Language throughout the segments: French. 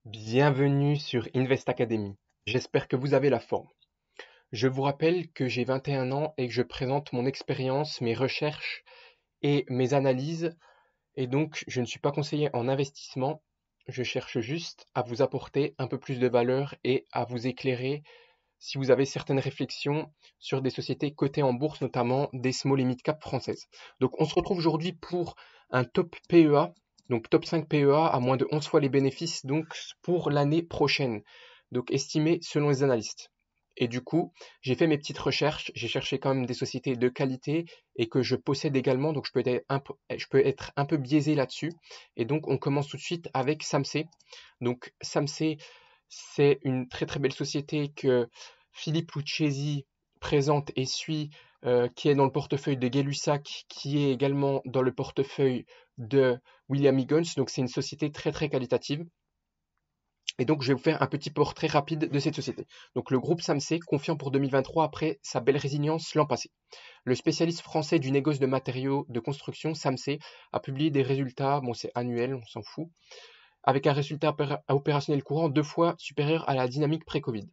Bienvenue sur Invest Academy. J'espère que vous avez la forme. Je vous rappelle que j'ai 21 ans et que je présente mon expérience, mes recherches et mes analyses. Et donc, je ne suis pas conseiller en investissement. Je cherche juste à vous apporter un peu plus de valeur et à vous éclairer si vous avez certaines réflexions sur des sociétés cotées en bourse, notamment des small et mid cap françaises. Donc, on se retrouve aujourd'hui pour un top PEA, donc top 5 PEA à moins de 11 fois les bénéfices, donc pour l'année prochaine, donc estimé selon les analystes. Et du coup, j'ai fait mes petites recherches, j'ai cherché quand même des sociétés de qualité et que je possède également, donc je peux être un peu biaisé là-dessus. Et donc, on commence tout de suite avec Samsé. Donc, Samsé, c'est une très très belle société que Philippe Lucchesi présente et suit, qui est dans le portefeuille de Gay-Lussac, qui est également dans le portefeuille de William Higgins. Donc c'est une société très très qualitative. Et donc je vais vous faire un petit portrait rapide de cette société. Donc le groupe Samsé, confiant pour 2023 après sa belle résilience l'an passé. Le spécialiste français du négoce de matériaux de construction, Samsé, a publié des résultats, bon c'est annuel, on s'en fout, avec un résultat opérationnel courant 2 fois supérieur à la dynamique pré-Covid.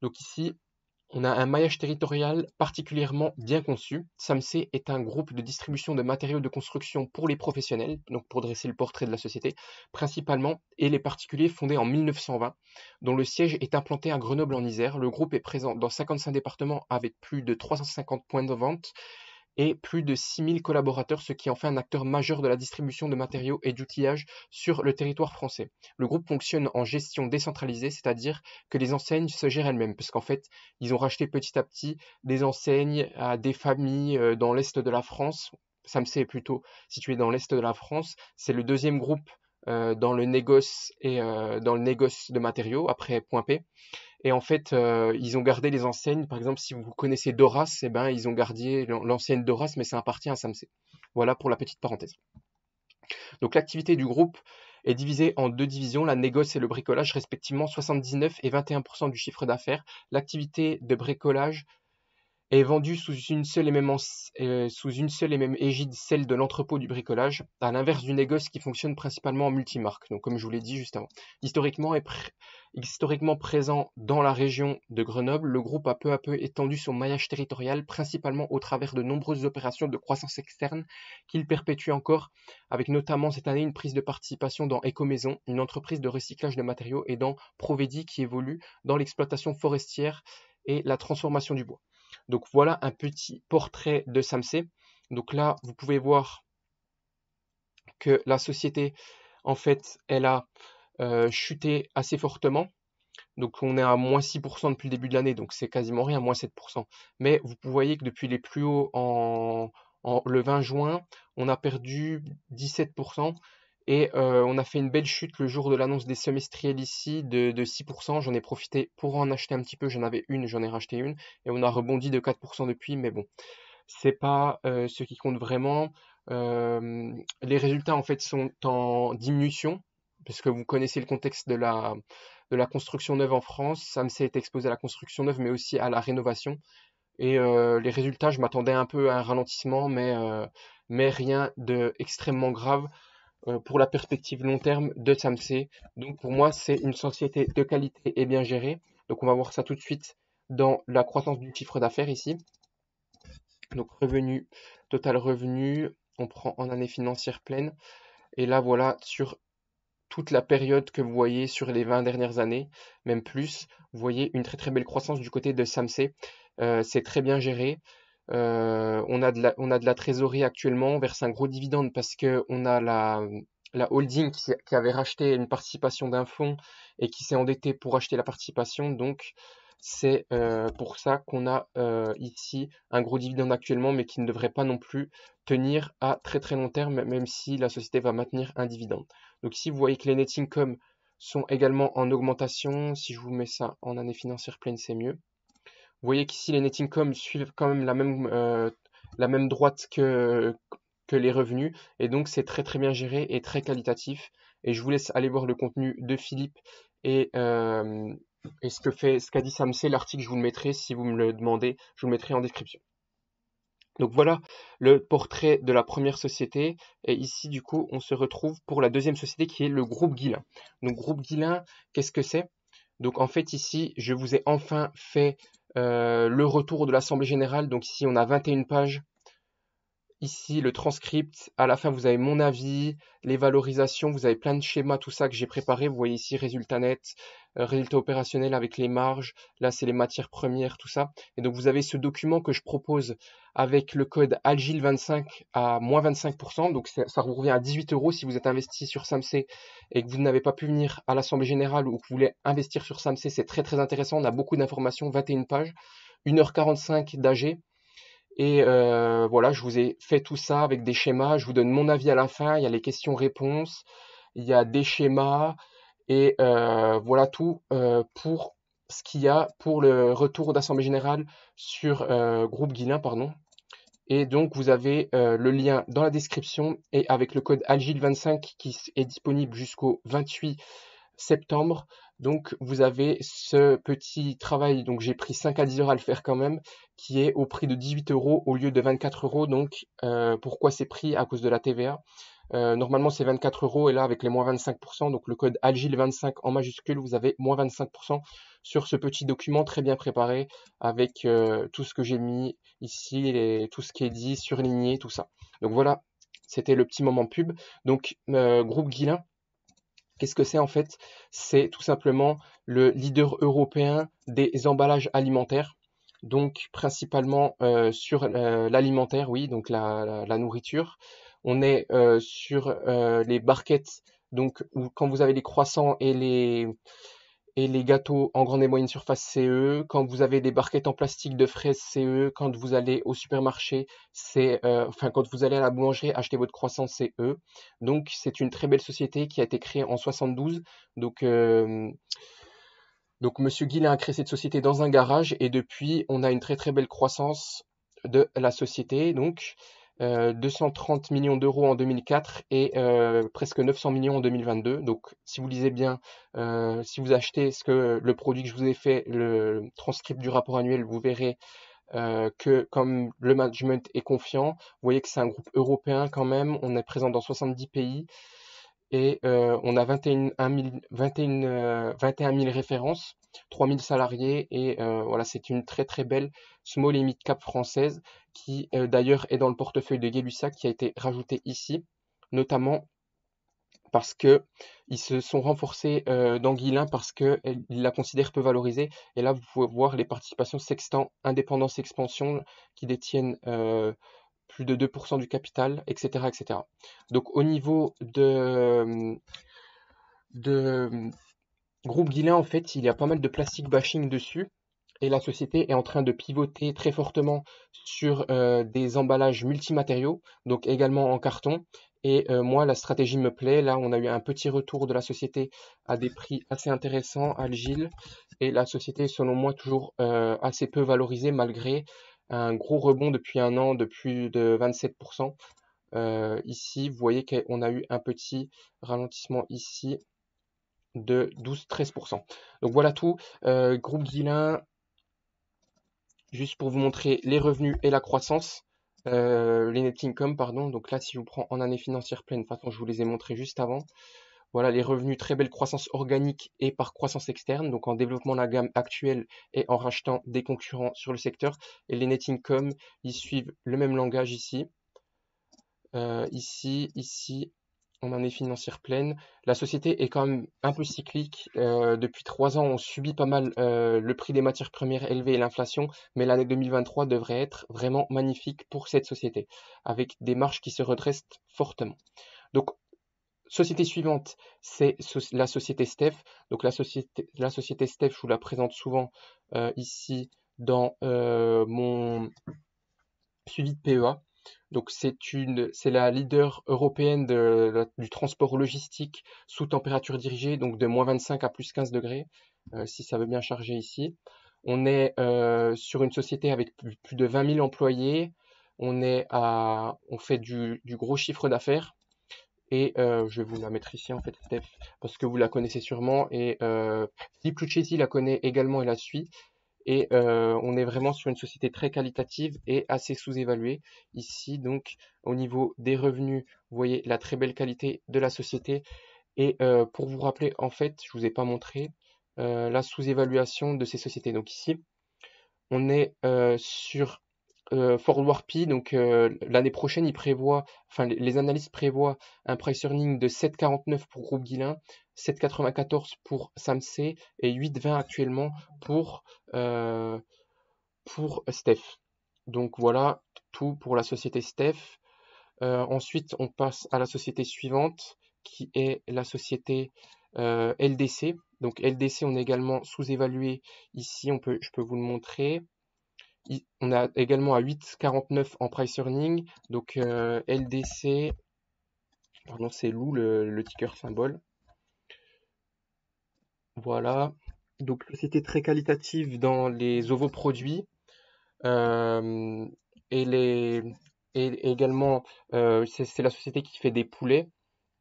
Donc ici, on a un maillage territorial particulièrement bien conçu. Samsé est un groupe de distribution de matériaux de construction pour les professionnels, donc pour dresser le portrait de la société, principalement, et les particuliers fondé en 1920, dont le siège est implanté à Grenoble en Isère. Le groupe est présent dans 55 départements avec plus de 350 points de vente et plus de 6000 collaborateurs, ce qui en fait un acteur majeur de la distribution de matériaux et d'outillage sur le territoire français. Le groupe fonctionne en gestion décentralisée, c'est-à-dire que les enseignes se gèrent elles-mêmes, parce qu'en fait, ils ont racheté petit à petit des enseignes à des familles dans l'Est de la France. Samsé est plutôt situé dans l'Est de la France. C'est le deuxième groupe dans le négoce et dans le négoce de matériaux, après Point P. Et en fait, ils ont gardé les enseignes. Par exemple, si vous connaissez Doras, eh ben, ils ont gardé l'enseigne Doras, mais ça appartient à Samsé. Voilà pour la petite parenthèse. Donc l'activité du groupe est divisée en deux divisions, la négoce et le bricolage, respectivement 79 et 21% du chiffre d'affaires. L'activité de bricolage est vendue sous une seule et même égide, celle de l'entrepôt du bricolage, à l'inverse du négoce qui fonctionne principalement en multimarque, donc comme je vous l'ai dit juste avant. Historiquement présent dans la région de Grenoble, le groupe a peu à peu étendu son maillage territorial, principalement au travers de nombreuses opérations de croissance externe qu'il perpétue encore, avec notamment cette année une prise de participation dans Ecomaison, une entreprise de recyclage de matériaux, et dans Provedi qui évolue dans l'exploitation forestière et la transformation du bois. Donc voilà un petit portrait de Samsé. Donc là, vous pouvez voir que la société, en fait, elle a chuté assez fortement. Donc on est à moins 6% depuis le début de l'année, donc c'est quasiment rien, moins 7%. Mais vous voyez que depuis les plus hauts le 20 juin, on a perdu 17%. Et on a fait une belle chute le jour de l'annonce des semestriels ici de 6%. J'en ai profité pour en acheter un petit peu. J'en avais une, j'en ai racheté une. Et on a rebondi de 4% depuis. Mais bon, c'est pas ce qui compte vraiment. Les résultats en fait sont en diminution. Parce que vous connaissez le contexte de la construction neuve en France. Samsay est exposé à la construction neuve, mais aussi à la rénovation. Et les résultats, je m'attendais un peu à un ralentissement, mais rien de extrêmement grave pour la perspective long terme de Samsay. Donc pour moi, c'est une société de qualité et bien gérée. Donc on va voir ça tout de suite dans la croissance du chiffre d'affaires ici. Donc revenu, total revenu, on prend en année financière pleine. Et là voilà, sur toute la période que vous voyez sur les 20 dernières années, même plus, vous voyez une très très belle croissance du côté de Samsay. C'est très bien géré. On a de la trésorerie actuellement, on verse un gros dividende parce que on a la holding qui avait racheté une participation d'un fonds et qui s'est endetté pour acheter la participation. Donc c'est pour ça qu'on a ici un gros dividende actuellement, mais qui ne devrait pas non plus tenir à très très long terme, même si la société va maintenir un dividende. Donc ici, vous voyez que les net income sont également en augmentation. Si je vous mets ça en année financière pleine, c'est mieux. Vous voyez qu'ici, les net income suivent quand même la même droite que les revenus. Et donc, c'est très très bien géré et très qualitatif. Et je vous laisse aller voir le contenu de Philippe et, ce qu'a dit Samsé. L'article, je vous le mettrai si vous me le demandez. Je vous le mettrai en description. Donc voilà le portrait de la première société. Et ici, du coup, on se retrouve pour la deuxième société qui est le groupe Guillain. Donc groupe Guillain, qu'est-ce que c'est? Donc en fait, ici, je vous ai enfin fait le retour de l'Assemblée générale. Donc ici, on a 21 pages. Ici, le transcript. À la fin, vous avez mon avis, les valorisations. Vous avez plein de schémas, tout ça que j'ai préparé. Vous voyez ici, résultat net, résultat opérationnel avec les marges. Là, c'est les matières premières, tout ça. Et donc, vous avez ce document que je propose avec le code AGIL25 à moins 25%. Donc, ça vous revient à 18 € si vous êtes investi sur SAMC et que vous n'avez pas pu venir à l'Assemblée générale ou que vous voulez investir sur SAMC. C'est très, très intéressant. On a beaucoup d'informations, 21 pages, 1h45 d'AG. Et voilà, je vous ai fait tout ça avec des schémas. Je vous donne mon avis à la fin. Il y a les questions-réponses, il y a des schémas et voilà tout pour ce qu'il y a pour le retour d'Assemblée générale sur Groupe Guillain, pardon. Et donc vous avez le lien dans la description et avec le code ALGIL25 qui est disponible jusqu'au 28 septembre. Donc vous avez ce petit travail, donc j'ai pris 5 à 10 heures à le faire quand même, qui est au prix de 18 € au lieu de 24 €. Donc pourquoi c'est pris? À cause de la TVA. Normalement c'est 24 € et là avec les moins 25%, donc le code AGIL25 en majuscule, vous avez moins 25% sur ce petit document très bien préparé avec tout ce que j'ai mis ici, tout ce qui est dit, surligné, tout ça. Donc voilà, c'était le petit moment pub. Donc groupe Guillain, qu'est-ce que c'est en fait? C'est tout simplement le leader européen des emballages alimentaires. Donc principalement sur l'alimentaire, oui, donc la nourriture. On est sur les barquettes, donc quand vous avez les croissants et les gâteaux en grande et moyenne surface CE. Quand vous avez des barquettes en plastique de fraises CE. Quand vous allez au supermarché, quand vous allez à la boulangerie acheter votre croissant CE. Donc c'est une très belle société qui a été créée en 72. Donc Monsieur Guillain a créé cette société dans un garage et depuis on a une très très belle croissance de la société. Donc 230 millions d'euros en 2004 et presque 900 millions en 2022. Donc si vous lisez bien, si vous achetez le produit que je vous ai fait, le transcript du rapport annuel, vous verrez que comme le management est confiant, vous voyez que c'est un groupe européen quand même. On est présent dans 70 pays et on a 21 000 références, 3 000 salariés et voilà, c'est une très très belle small et mid cap française qui d'ailleurs est dans le portefeuille de Gay-Lussac qui a été rajouté ici, notamment parce que ils se sont renforcés dans Guillain parce qu'ils la considèrent peu valorisée. Et là, vous pouvez voir les participations Sextant, Indépendance Expansion qui détiennent plus de 2% du capital, etc., etc. Donc au niveau de Groupe Guillain, en fait, il y a pas mal de plastic bashing dessus. Et la société est en train de pivoter très fortement sur des emballages multimatériaux, donc également en carton. Et moi, la stratégie me plaît. Là, on a eu un petit retour de la société à des prix assez intéressants à l'Agile. Et la société est selon moi toujours assez peu valorisée malgré un gros rebond depuis un an de plus de 27%. Ici, vous voyez qu'on a eu un petit ralentissement ici de 12-13%. Donc voilà tout. Groupe Guillain, juste pour vous montrer les revenus et la croissance, les net income, pardon. Donc là, si je vous prends en année financière pleine, de toute façon, je vous les ai montrés juste avant. Voilà les revenus, très belle croissance organique et par croissance externe, donc en développant la gamme actuelle et en rachetant des concurrents sur le secteur. Et les net income, ils suivent le même langage ici. Ici, en année financière pleine. La société est quand même un peu cyclique. Depuis 3 ans, on subit pas mal le prix des matières premières élevé et l'inflation, mais l'année 2023 devrait être vraiment magnifique pour cette société, avec des marges qui se redressent fortement. Donc, société suivante, c'est la société Steph. Donc, la société Steph, je vous la présente souvent ici dans mon suivi de PEA. Donc c'est la leader européenne du transport logistique sous température dirigée, donc de moins 25 à plus 15 degrés, si ça veut bien charger ici. On est sur une société avec plus de 20 000 employés. On fait du gros chiffre d'affaires. Et je vais vous la mettre ici en fait, Steph, parce que vous la connaissez sûrement. Et Philippe Lucchesi la connaît également et la suit. et on est vraiment sur une société très qualitative et assez sous-évaluée. Ici, donc, au niveau des revenus, vous voyez la très belle qualité de la société. Et pour vous rappeler, en fait, je vous ai pas montré la sous-évaluation de ces sociétés. Donc ici, on est sur Forward P, donc l'année prochaine, les analystes prévoient un price earning de 7,49 pour Groupe Guillain, 7,94 pour Samsé et 8,20 actuellement euh, pour Steph. Donc voilà tout pour la société Steph. Ensuite, on passe à la société suivante qui est la société LDC. Donc LDC, on est également sous-évalué ici, je peux vous le montrer. On a également à 8,49 en price earning. Donc LDC, pardon, c'est Lou le ticker symbole. Voilà. Donc société très qualitative dans les ovoproduits euh, et les et également c'est la société qui fait des poulets.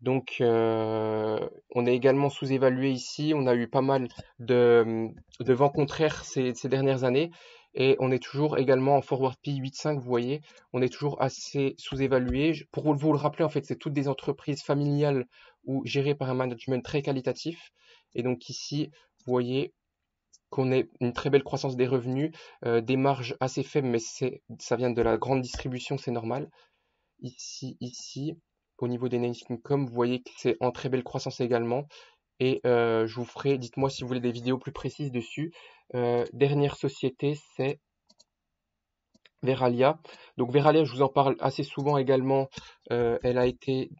Donc on est également sous-évalué ici. On a eu pas mal de vents contraires ces dernières années. Et on est toujours également en forward P 8,5, vous voyez, on est toujours assez sous-évalué. Pour vous le rappeler, en fait, c'est toutes des entreprises familiales ou gérées par un management très qualitatif. Et donc ici, vous voyez qu'on ait une très belle croissance des revenus, des marges assez faibles, mais ça vient de la grande distribution, c'est normal. Ici, au niveau des net income, vous voyez que c'est en très belle croissance également. Et je vous ferai, dites-moi si vous voulez des vidéos plus précises dessus. Dernière société, c'est Veralia. Donc Veralia, je vous en parle assez souvent également. Elle a été,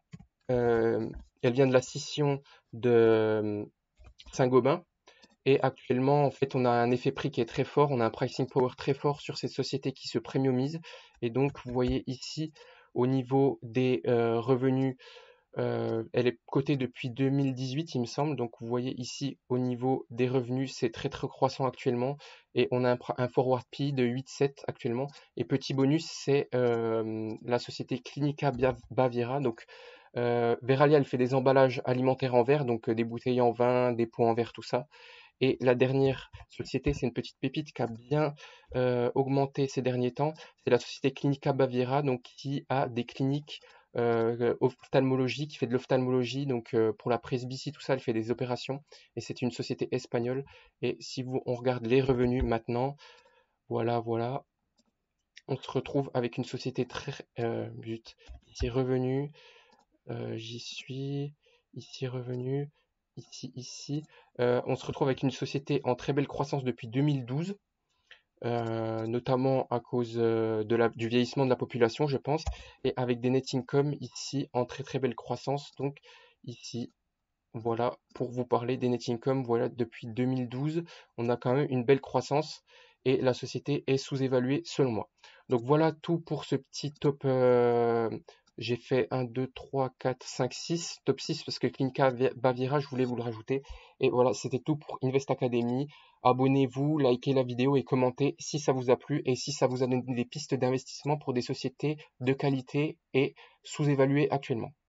elle vient de la scission de Saint-Gobain. Et actuellement, en fait, on a un effet prix qui est très fort, on a un pricing power très fort sur ces sociétés qui se premiumisent. Et donc, vous voyez ici, au niveau des revenus, elle est cotée depuis 2018, il me semble. Donc, vous voyez ici, au niveau des revenus, c'est très très croissant actuellement. Et on a un forward P de 8,7 actuellement. Et petit bonus, c'est la société Clinica Baviera. Donc, Veralia, elle fait des emballages alimentaires en verre, donc des bouteilles en vin, des pots en verre, tout ça. Et la dernière société, c'est une petite pépite qui a bien augmenté ces derniers temps. C'est la société Clinica Baviera, donc qui a des cliniques ophtalmologie, qui fait de l'ophtalmologie, donc pour la presbytie, tout ça, elle fait des opérations. Et c'est une société espagnole. Et si on regarde les revenus maintenant, voilà, on se retrouve avec une société très ici revenus, j'y suis, ici revenu, ici. On se retrouve avec une société en très belle croissance depuis 2012, notamment à cause du vieillissement de la population, je pense, et avec des net income ici en très très belle croissance. Donc ici, voilà, pour vous parler des net income, voilà, depuis 2012, on a quand même une belle croissance et la société est sous-évaluée selon moi. Donc voilà tout pour ce petit top. J'ai fait 1, 2, 3, 4, 5, 6, top 6 parce que Clinica Baviera, je voulais vous le rajouter. Et voilà, c'était tout pour Invest Academy. Abonnez-vous, likez la vidéo et commentez si ça vous a plu et si ça vous a donné des pistes d'investissement pour des sociétés de qualité et sous-évaluées actuellement.